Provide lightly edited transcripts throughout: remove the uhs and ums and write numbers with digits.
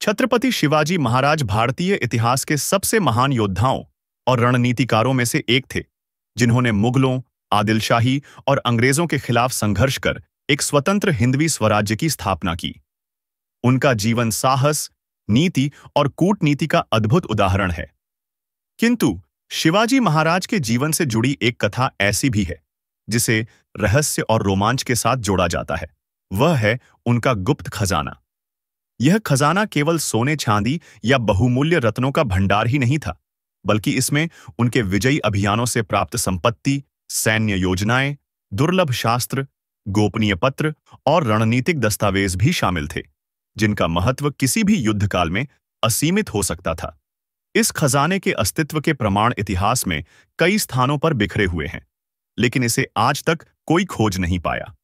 छत्रपति शिवाजी महाराज भारतीय इतिहास के सबसे महान योद्धाओं और रणनीतिकारों में से एक थे, जिन्होंने मुगलों, आदिलशाही और अंग्रेजों के खिलाफ संघर्ष कर एक स्वतंत्र हिंदवी स्वराज्य की स्थापना की। उनका जीवन साहस, नीति और कूटनीति का अद्भुत उदाहरण है। किंतु शिवाजी महाराज के जीवन से जुड़ी एक कथा ऐसी भी है जिसे रहस्य और रोमांच के साथ जोड़ा जाता है। वह है उनका गुप्त खजाना। यह खजाना केवल सोने चांदी या बहुमूल्य रत्नों का भंडार ही नहीं था, बल्कि इसमें उनके विजयी अभियानों से प्राप्त संपत्ति, सैन्य योजनाएं, दुर्लभ शास्त्र, गोपनीय पत्र और रणनीतिक दस्तावेज भी शामिल थे, जिनका महत्व किसी भी युद्धकाल में असीमित हो सकता था। इस खजाने के अस्तित्व के प्रमाण इतिहास में कई स्थानों पर बिखरे हुए हैं, लेकिन इसे आज तक कोई खोज नहीं पाया।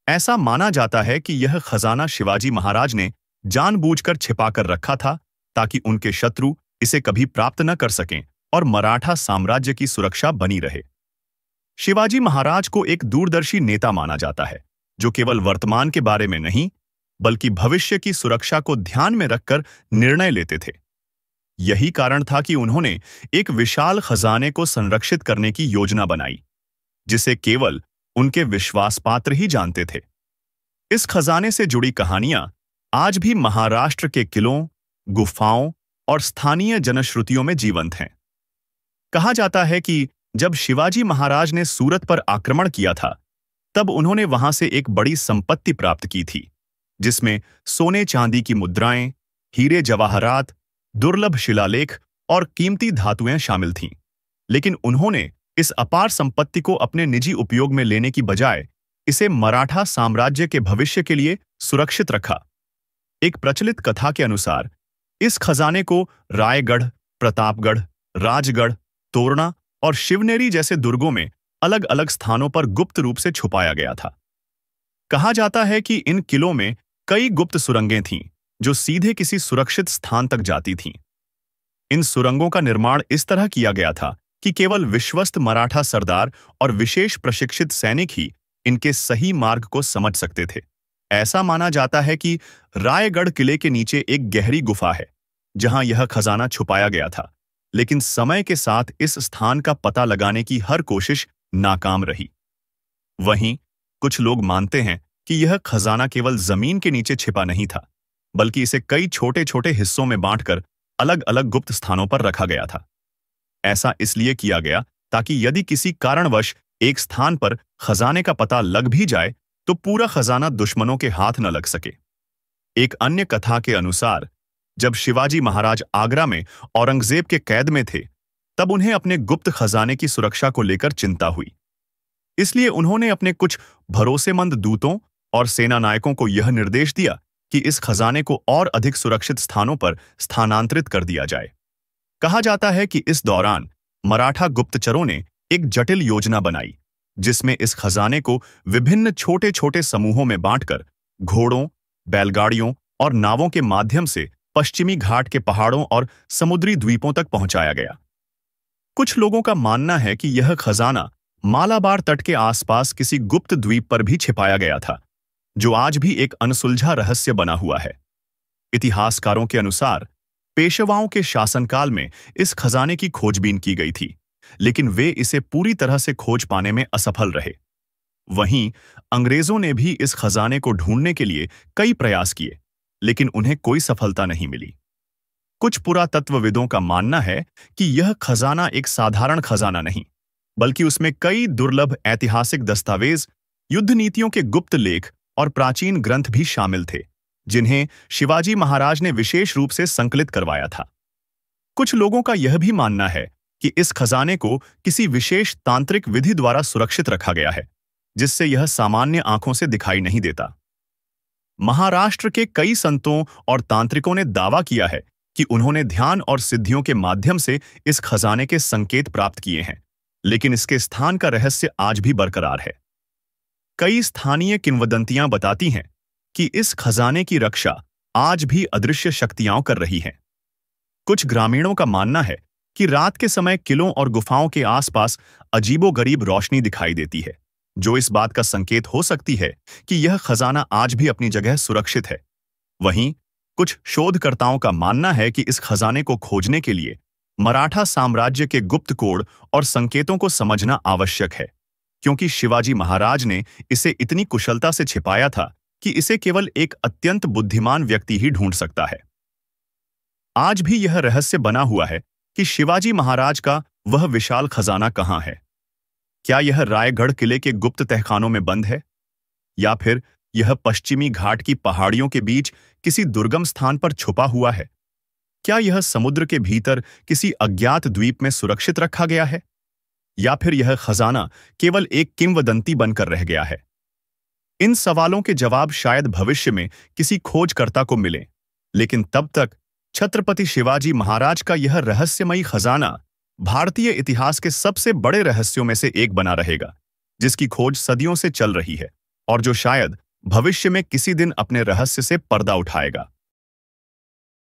ऐसा माना जाता है कि यह खजाना शिवाजी महाराज ने जानबूझकर छिपाकर रखा था ताकि उनके शत्रु इसे कभी प्राप्त न कर सकें और मराठा साम्राज्य की सुरक्षा बनी रहे। शिवाजी महाराज को एक दूरदर्शी नेता माना जाता है, जो केवल वर्तमान के बारे में नहीं, बल्कि भविष्य की सुरक्षा को ध्यान में रखकर निर्णय लेते थे। यही कारण था कि उन्होंने एक विशाल खजाने को संरक्षित करने की योजना बनाई, जिसे केवल उनके विश्वासपात्र ही जानते थे। इस खजाने से जुड़ी कहानियां आज भी महाराष्ट्र के किलों, गुफाओं और स्थानीय जनश्रुतियों में जीवंत हैं। कहा जाता है कि जब शिवाजी महाराज ने सूरत पर आक्रमण किया था, तब उन्होंने वहां से एक बड़ी संपत्ति प्राप्त की थी, जिसमें सोने चांदी की मुद्राएं, हीरे जवाहरात, दुर्लभ शिलालेख और कीमती धातुएं शामिल थीं। लेकिन उन्होंने इस अपार संपत्ति को अपने निजी उपयोग में लेने की बजाय इसे मराठा साम्राज्य के भविष्य के लिए सुरक्षित रखा। एक प्रचलित कथा के अनुसार इस खजाने को रायगढ़, प्रतापगढ़, राजगढ़, तोरना और शिवनेरी जैसे दुर्गों में अलग अलग स्थानों पर गुप्त रूप से छुपाया गया था। कहा जाता है कि इन किलों में कई गुप्त सुरंगें थीं, जो सीधे किसी सुरक्षित स्थान तक जाती थीं। इन सुरंगों का निर्माण इस तरह किया गया था कि केवल विश्वस्त मराठा सरदार और विशेष प्रशिक्षित सैनिक ही इनके सही मार्ग को समझ सकते थे। ऐसा माना जाता है कि रायगढ़ किले के नीचे एक गहरी गुफा है, जहां यह खजाना छुपाया गया था, लेकिन समय के साथ इस स्थान का पता लगाने की हर कोशिश नाकाम रही। वहीं कुछ लोग मानते हैं कि यह खजाना केवल जमीन के नीचे छिपा नहीं था, बल्कि इसे कई छोटे छोटे हिस्सों में बांटकर अलग अलग गुप्त स्थानों पर रखा गया था। ऐसा इसलिए किया गया ताकि यदि किसी कारणवश एक स्थान पर खजाने का पता लग भी जाए, तो पूरा खजाना दुश्मनों के हाथ न लग सके। एक अन्य कथा के अनुसार जब शिवाजी महाराज आगरा में औरंगजेब के कैद में थे, तब उन्हें अपने गुप्त खजाने की सुरक्षा को लेकर चिंता हुई। इसलिए उन्होंने अपने कुछ भरोसेमंद दूतों और सेना नायकों को यह निर्देश दिया कि इस खजाने को और अधिक सुरक्षित स्थानों पर स्थानांतरित कर दिया जाए। कहा जाता है कि इस दौरान मराठा गुप्तचरों ने एक जटिल योजना बनाई, जिसमें इस खजाने को विभिन्न छोटे छोटे समूहों में बांटकर घोड़ों, बैलगाड़ियों और नावों के माध्यम से पश्चिमी घाट के पहाड़ों और समुद्री द्वीपों तक पहुंचाया गया। कुछ लोगों का मानना है कि यह खजाना मालाबार तट के आसपास किसी गुप्त द्वीप पर भी छिपाया गया था, जो आज भी एक अनसुलझा रहस्य बना हुआ है। इतिहासकारों के अनुसार पेशवाओं के शासनकाल में इस खजाने की खोजबीन की गई थी, लेकिन वे इसे पूरी तरह से खोज पाने में असफल रहे। वहीं अंग्रेजों ने भी इस खजाने को ढूंढने के लिए कई प्रयास किए, लेकिन उन्हें कोई सफलता नहीं मिली। कुछ पुरातत्वविदों का मानना है कि यह खजाना एक साधारण खजाना नहीं, बल्कि उसमें कई दुर्लभ ऐतिहासिक दस्तावेज, युद्ध नीतियों के गुप्त लेख और प्राचीन ग्रंथ भी शामिल थे, जिन्हें शिवाजी महाराज ने विशेष रूप से संकलित करवाया था। कुछ लोगों का यह भी मानना है कि इस खजाने को किसी विशेष तांत्रिक विधि द्वारा सुरक्षित रखा गया है, जिससे यह सामान्य आंखों से दिखाई नहीं देता। महाराष्ट्र के कई संतों और तांत्रिकों ने दावा किया है कि उन्होंने ध्यान और सिद्धियों के माध्यम से इस खजाने के संकेत प्राप्त किए हैं, लेकिन इसके स्थान का रहस्य आज भी बरकरार है। कई स्थानीय किंवदंतियां बताती हैं कि इस खजाने की रक्षा आज भी अदृश्य शक्तियां कर रही हैं। कुछ ग्रामीणों का मानना है कि रात के समय किलों और गुफाओं के आसपास अजीबोगरीब रोशनी दिखाई देती है, जो इस बात का संकेत हो सकती है कि यह खजाना आज भी अपनी जगह सुरक्षित है। वहीं कुछ शोधकर्ताओं का मानना है कि इस खजाने को खोजने के लिए मराठा साम्राज्य के गुप्त कोड और संकेतों को समझना आवश्यक है, क्योंकि शिवाजी महाराज ने इसे इतनी कुशलता से छिपाया था कि इसे केवल एक अत्यंत बुद्धिमान व्यक्ति ही ढूंढ सकता है। आज भी यह रहस्य बना हुआ है कि शिवाजी महाराज का वह विशाल खजाना कहाँ है। क्या यह रायगढ़ किले के गुप्त तहखानों में बंद है, या फिर यह पश्चिमी घाट की पहाड़ियों के बीच किसी दुर्गम स्थान पर छुपा हुआ है? क्या यह समुद्र के भीतर किसी अज्ञात द्वीप में सुरक्षित रखा गया है, या फिर यह खजाना केवल एक किंवदंती बनकर रह गया है? इन सवालों के जवाब शायद भविष्य में किसी खोजकर्ता को मिले, लेकिन तब तक छत्रपति शिवाजी महाराज का यह रहस्यमयी खजाना भारतीय इतिहास के सबसे बड़े रहस्यों में से एक बना रहेगा, जिसकी खोज सदियों से चल रही है और जो शायद भविष्य में किसी दिन अपने रहस्य से पर्दा उठाएगा।